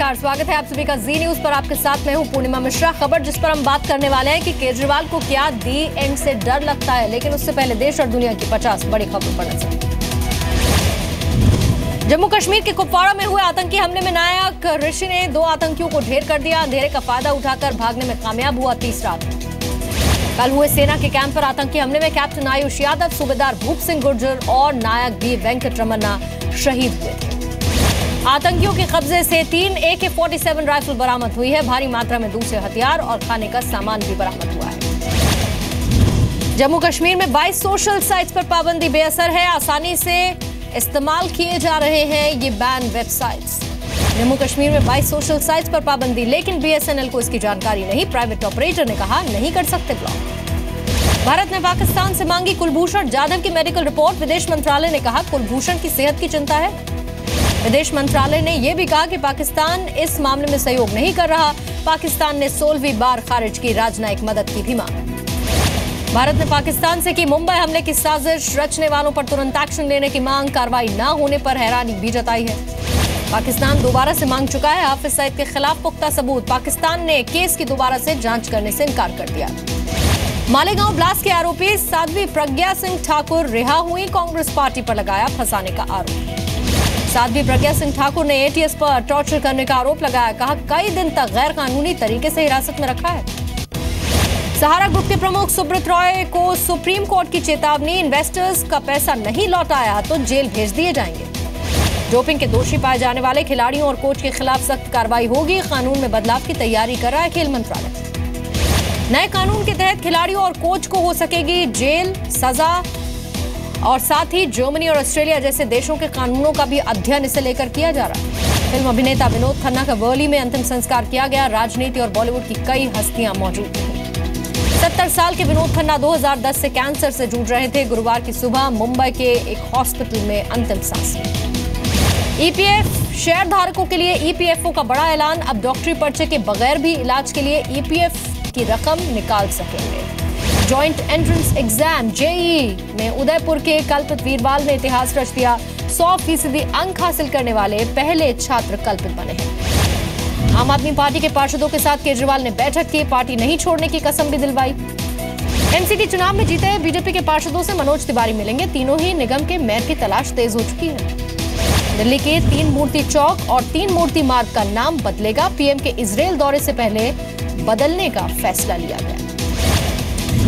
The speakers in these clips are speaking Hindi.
नमस्कार, स्वागत है आप सभी का जी न्यूज पर। आपके साथ मैं हूं पूर्णिमा मिश्रा। खबर जिस पर हम बात करने वाले हैं कि केजरीवाल को क्या दी एंड से डर लगता है, लेकिन उससे पहले देश और दुनिया की 50 बड़ी खबरों पर नजर। जम्मू कश्मीर के कुपवाड़ा में हुए आतंकी हमले में नायक ऋषि ने 2 आतंकियों को ढेर कर दिया। अंधेरे का फायदा उठाकर भागने में कामयाब हुआ तीसरा। कल हुए सेना के कैंप पर आतंकी हमले में कैप्टन आयुष यादव, सूबेदार भूप सिंह गुर्जर और नायक बी वेंकटरमन्ना शहीद हुए थे। आतंकियों के कब्जे से 3 AK-47 राइफल बरामद हुई है। भारी मात्रा में दूसरे हथियार और खाने का सामान भी बरामद हुआ है। जम्मू कश्मीर में 22 सोशल साइट्स पर पाबंदी बेअसर है। आसानी से इस्तेमाल किए जा रहे हैं ये बैन वेबसाइट्स। जम्मू कश्मीर में 22 सोशल साइट्स पर पाबंदी, लेकिन BSNL को इसकी जानकारी नहीं। प्राइवेट ऑपरेटर ने कहा नहीं कर सकते ब्लॉक। भारत ने पाकिस्तान से मांगी कुलभूषण जाधव की मेडिकल रिपोर्ट। विदेश मंत्रालय ने कहा कुलभूषण की सेहत की चिंता है। विदेश मंत्रालय ने यह भी कहा कि पाकिस्तान इस मामले में सहयोग नहीं कर रहा। पाकिस्तान ने 16वीं बार खारिज की राजनयिक मदद की भी मांग। भारत ने पाकिस्तान से की मुंबई हमले की साजिश, रचने वालों पर तुरंत एक्शन लेने की मांग। कार्रवाई न होने पर हैरानी भी जताई है। पाकिस्तान दोबारा से मांग चुका है हाफिज सईद के खिलाफ पुख्ता सबूत। पाकिस्तान ने केस की दोबारा से जांच करने से इनकार कर दिया। मालेगांव ब्लास्ट के आरोपी साध्वी प्रज्ञा सिंह ठाकुर रिहा हुई। कांग्रेस पार्टी पर लगाया फंसाने का आरोप। साध्वी प्रज्ञा सिंह ठाकुर ने ATS पर टॉर्चर करने का आरोप लगाया। कहा कई दिन तक गैर कानूनी तरीके से हिरासत में रखा है। सहारा ग्रुप के प्रमुख सुब्रत रॉय को सुप्रीम कोर्ट की चेतावनी। इन्वेस्टर्स का पैसा नहीं लौटाया तो जेल भेज दिए जाएंगे। डोपिंग के दोषी पाए जाने वाले खिलाड़ियों और कोच के खिलाफ सख्त कार्रवाई होगी। कानून में बदलाव की तैयारी कर रहा है खेल मंत्रालय। नए कानून के तहत खिलाड़ियों और कोच को हो सकेगी जेल सजा, और साथ ही जर्मनी और ऑस्ट्रेलिया जैसे देशों के कानूनों का भी अध्ययन इसे लेकर किया जा रहा है। फिल्म अभिनेता विनोद खन्ना का वर्ली में अंतिम संस्कार किया गया। राजनीति और बॉलीवुड की कई हस्तियां मौजूद थीं। 70 साल के विनोद खन्ना 2010 से कैंसर से जूझ रहे थे। गुरुवार की सुबह मुंबई के एक हॉस्पिटल में अंतिम सांस ली। EPF शेयर धारकों के लिए EPFO का बड़ा ऐलान। अब डॉक्टरी पर्चे के बगैर भी इलाज के लिए EPF की रकम निकाल सकेंगे। जॉइंट एंट्रेंस एग्जाम JEE में उदयपुर के कल्पित वीरवाल ने इतिहास रच दिया। 100% अंक हासिल करने वाले पहले छात्र कल्पित बने हैं। आम आदमी पार्टी के पार्षदों के साथ केजरीवाल ने बैठक की। पार्टी नहीं छोड़ने की कसम भी दिलवाई। NCT चुनाव में जीते BJP के पार्षदों से मनोज तिवारी मिलेंगे। तीनों ही निगम के मेयर की तलाश तेज हो चुकी है। दिल्ली के 3 मूर्ति चौक और 3 मूर्ति मार्ग का नाम बदलेगा। PM के इजरायल दौरे से पहले बदलने का फैसला लिया गया।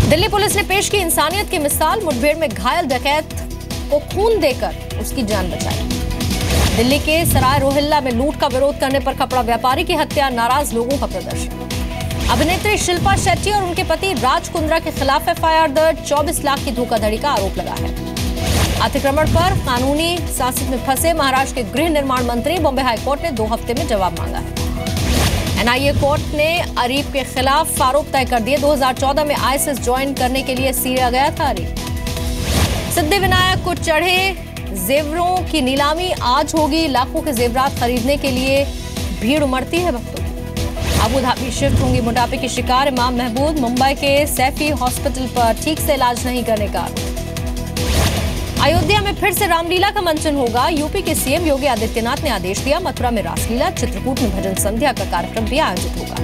दिल्ली पुलिस ने पेश की इंसानियत की मिसाल। मुठभेड़ में घायल डकैत को खून देकर उसकी जान बचाई। दिल्ली के सराय रोहिल्ला में लूट का विरोध करने पर कपड़ा व्यापारी की हत्या, नाराज लोगों का प्रदर्शन। अभिनेत्री शिल्पा शेट्टी और उनके पति राज कुंद्रा के खिलाफ FIR दर्ज। 24 लाख की धोखाधड़ी का आरोप लगा है। अतिक्रमण पर कानूनी शासन में फंसे महाराष्ट्र के गृह निर्माण मंत्री। बॉम्बे हाईकोर्ट ने 2 हफ्ते में जवाब मांगा है। NIA कोर्ट ने अरीफ के खिलाफ आरोप तय कर दिए। 2014 में ISIS ज्वाइन करने के लिए सीरिया गया था अरीफ। सिद्धि विनायक को चढ़े जेवरों की नीलामी आज होगी। लाखों के जेवरात खरीदने के लिए भीड़ उमड़ती है भक्तों की। अबू धाबी शिफ्ट होंगी मोटापे की शिकार इमाम महबूब। मुंबई के सैफी हॉस्पिटल पर ठीक से इलाज नहीं करने का आरोप। अयोध्या में फिर से रामलीला का मंचन होगा। UP के CM योगी आदित्यनाथ ने आदेश दिया। मथुरा में रासलीला, चित्रकूट में भजन संध्या का कार्यक्रम भी आयोजित होगा।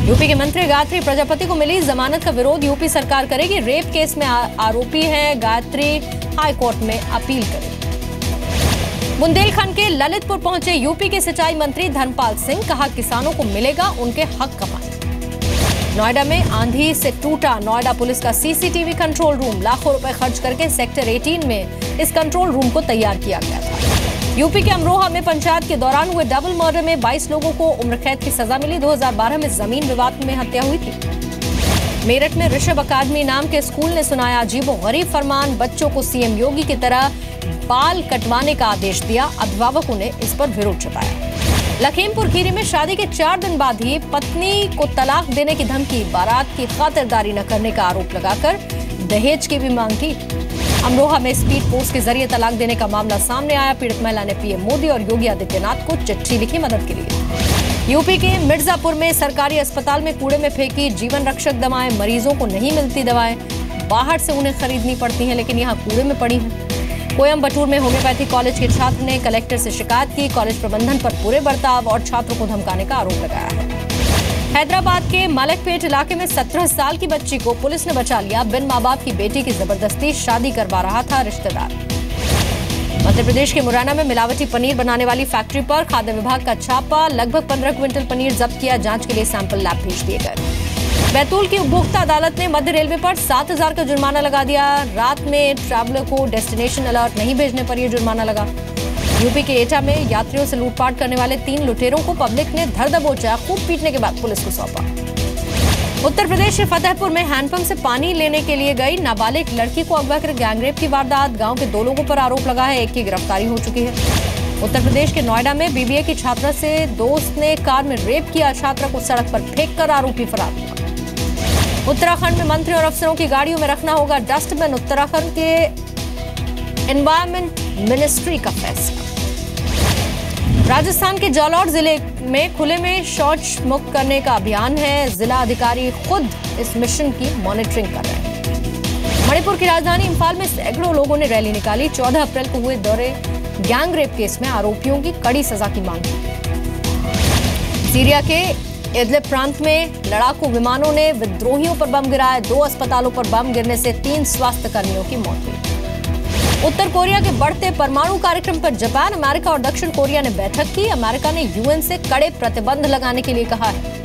UP के मंत्री गायत्री प्रजापति को मिली जमानत का विरोध। UP सरकार करेगी। रेप केस में आरोपी है गायत्री, हाईकोर्ट में अपील करेगी। बुंदेलखंड के ललितपुर पहुंचे UP के सिंचाई मंत्री धर्मपाल सिंह। कहा किसानों को मिलेगा उनके हक का पानी। नोएडा में आंधी से टूटा नोएडा पुलिस का CCTV कंट्रोल रूम। लाखों रुपए खर्च करके सेक्टर 18 में इस कंट्रोल रूम को तैयार किया गया था। UP के अमरोहा में पंचायत के दौरान हुए डबल मर्डर में 22 लोगों को उम्र कैद की सजा मिली। 2012 में जमीन विवाद में हत्या हुई थी। मेरठ में ऋषभ अकादमी नाम के स्कूल ने सुनाया अजीबोगरीब फरमान। बच्चों को CM योगी की तरह बाल कटवाने का आदेश दिया। अभिभावकों ने इस पर विरोध जताया। लखीमपुर खीरी में शादी के 4 दिन बाद ही पत्नी को तलाक देने की धमकी। बारात की खातिरदारी न करने का आरोप लगाकर दहेज की भी मांग की। अमरोहा में स्पीड पोस्ट के जरिए तलाक देने का मामला सामने आया। पीड़ित महिला ने PM मोदी और योगी आदित्यनाथ को चिट्ठी लिखी मदद के लिए। UP के मिर्जापुर में सरकारी अस्पताल में कूड़े में फेंकी जीवन रक्षक दवाएं। मरीजों को नहीं मिलती दवाएं, बाहर से उन्हें खरीदनी पड़ती हैं, लेकिन यहाँ कूड़े में पड़ी हैं। कोयम्बटूर में होम्योपैथी कॉलेज के छात्र ने कलेक्टर से शिकायत की। कॉलेज प्रबंधन पर बुरे बर्ताव और छात्रों को धमकाने का आरोप लगाया है। हैदराबाद के मलकपेट इलाके में 17 साल की बच्ची को पुलिस ने बचा लिया। बिन मां बाप की बेटी की जबरदस्ती शादी करवा रहा था रिश्तेदार। मध्य प्रदेश के मुरैना में मिलावटी पनीर बनाने वाली फैक्ट्री पर खाद्य विभाग का छापा। लगभग 15 क्विंटल पनीर जब्त किया। जांच के लिए सैंपल लैब भेज दिए गए। बैतूल की उपभोक्ता अदालत ने मध्य रेलवे पर 7,000 का जुर्माना लगा दिया। रात में ट्रैवलर को डेस्टिनेशन अलर्ट नहीं भेजने पर यह जुर्माना लगा। यूपी के एटा में यात्रियों से लूटपाट करने वाले 3 लुटेरों को पब्लिक ने धर दबोचा। खूब पीटने के बाद पुलिस को सौंपा। उत्तर प्रदेश के फतेहपुर में हैंडपंप से पानी लेने के लिए गई नाबालिग लड़की को अगवा कर गैंगरेप की वारदात। गांव के 2 लोगों पर आरोप लगा है। एक की गिरफ्तारी हो चुकी है। उत्तर प्रदेश के नोएडा में बीबीए की छात्रा से दोस्त ने कार में रेप किया। छात्रा को सड़क पर फेंककर आरोपी फरार हुआ। उत्तराखंड में मंत्री और अफसरों की गाड़ियों में रखना होगा डस्टबिन। उत्तराखंड के एनवायरमेंट मिनिस्ट्री का फैसला। राजस्थान के जालौर जिले में खुले में शौच मुक्त करने का अभियान है। जिला अधिकारी खुद इस मिशन की मॉनिटरिंग कर रहे हैं। मणिपुर की राजधानी इंफाल में सैकड़ों लोगों ने रैली निकाली। 14 अप्रैल को हुए दौरे गैंगरेप केस में आरोपियों की कड़ी सजा की मांग की। सीरिया के इदलिब प्रांत में लड़ाकू विमानों ने विद्रोहियों पर बम गिराए। 2 अस्पतालों पर बम गिरने से 3 स्वास्थ्य कर्मियों की मौत हुई। उत्तर कोरिया के बढ़ते परमाणु कार्यक्रम पर जापान, अमेरिका और दक्षिण कोरिया ने बैठक की। अमेरिका ने यूएन से कड़े प्रतिबंध लगाने के लिए कहा है।